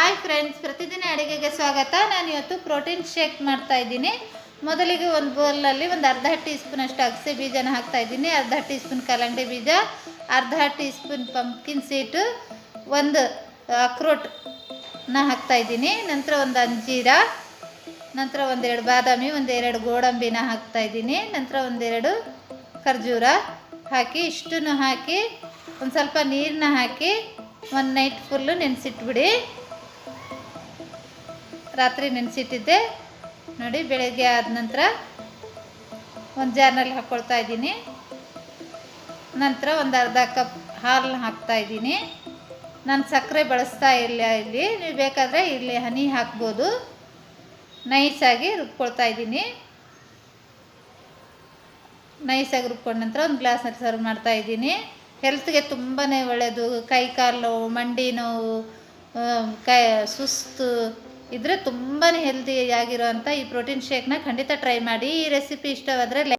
Hi friends, ಪ್ರತಿದಿನ ಅಡುಗೆಗೆ ಸ್ವಾಗತ. ನಾನು ಇವತ್ತು ಪ್ರೋಟೀನ್ ಶೇಕ್ ಮಾಡ್ತಾ ಇದ್ದೀನಿ. ಮೊದಲಿಗೆ ಒಂದು ಬೌಲಲ್ಲಿ ಒಂದು ಅರ್ಧ ಟೀ ಸ್ಪೂನ್ ಅಷ್ಟು ಅಗಸೆ ಬೀಜನ ಹಾಕ್ತಾ ಇದ್ದೀನಿ, ಅರ್ಧ ಟೀ ಸ್ಪೂನ್ ಕಲ್ಲಂಗಡಿ ಬೀಜ, ಅರ್ಧ ಟೀ ಸ್ಪೂನ್ ಪಂಪ್ಕಿನ್ ಸೀಟು, ಒಂದು ಅಕ್ರೋಟ್ನ ಹಾಕ್ತಾ ಇದ್ದೀನಿ. ನಂತರ ಒಂದು ಅಂಜೀರ, ನಂತರ ಒಂದೆರಡು ಬಾದಾಮಿ, ಒಂದೆರಡು ಗೋಡಂಬಿನ ಹಾಕ್ತಾ ಇದ್ದೀನಿ. ನಂತರ ಒಂದೆರಡು ಖರ್ಜೂರ ಹಾಕಿ ಇಷ್ಟನ್ನು ಹಾಕಿ ಒಂದು ಸ್ವಲ್ಪ ನೀರನ್ನ ಹಾಕಿ ಒಂದು ನೈಟ್ ಫುಲ್ಲು ನೆನೆಸಿಟ್ಬಿಡಿ. ರಾತ್ರಿ ನೆನೆಸಿಟ್ಟಿದ್ದೆ ನೋಡಿ. ಬೆಳಗ್ಗೆ ಆದ ನಂತರ ಒಂದು ಜಾರ್ನಲ್ಲಿ ಹಾಕ್ಕೊಳ್ತಾ ಇದ್ದೀನಿ. ನಂತರ ಒಂದು ಅರ್ಧ ಕಪ್ ಹಾಲನ್ನ ಹಾಕ್ತಾ ಇದ್ದೀನಿ. ನಾನು ಸಕ್ಕರೆ ಬಳಸ್ತಾ ಇಲ್ಲ ಇಲ್ಲಿ, ನೀವು ಬೇಕಾದರೆ ಇಲ್ಲಿ ಹನಿ ಹಾಕ್ಬೋದು. ನೈಸಾಗಿ ರುಬ್ಕೊಳ್ತಾ ಇದ್ದೀನಿ. ನೈಸಾಗಿ ರುಬ್ಕೊಂಡ ನಂತರ ಒಂದು ಗ್ಲಾಸಲ್ಲಿ ಸರ್ವ್ ಮಾಡ್ತಾ ಇದ್ದೀನಿ. ಹೆಲ್ತ್ಗೆ ತುಂಬಾ ಒಳ್ಳೆಯದು. ಕೈ ಕಾಲು ನೋವು, ಮಂಡಿ ನೋವು, ಸುಸ್ತು ಇದ್ದರೆ ತುಂಬಾ ಹೆಲ್ದಿಯಾಗಿರೋವಂಥ ಈ ಪ್ರೋಟೀನ್ ಶೇಕ್ನ ಖಂಡಿತ ಟ್ರೈ ಮಾಡಿ. ಈ ರೆಸಿಪಿ ಇಷ್ಟವಾದರೆ